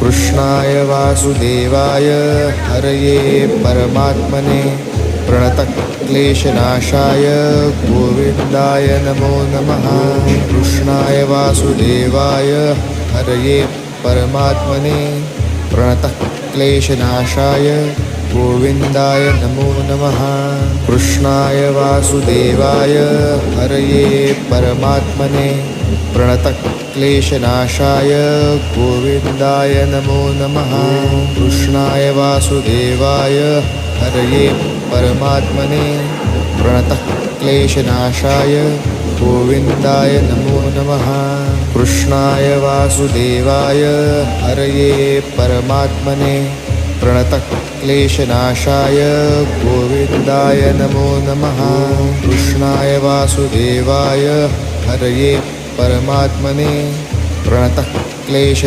कृष्णाय वासुदेवाय हरये परमात्मने प्रणतक्लेशनाशाय गोविन्दाय नमो नमः। कृष्णाय वासुदेवाय हरये परमात्मने प्रणतक्लेशनाशाय गोविन्दाय नमो नमः। कृष्णाय वासुदेवाय हरये परमात्मने प्रणतक्लेशनाशाय गोविन्दाय नमो नमः। कृष्णाय वासुदेवाय हरये परमात्मने प्रणतक्लेशनाशाय गोविन्दाय नमो नमः। कृष्णाय वासुदेवाय हरये परमात्मने प्रणतक्लेशनाशाय गोविन्दाय नमो नमः। कृष्णाय वासुदेवाय हरये परमात्मने प्रणतक्लेशनाशाय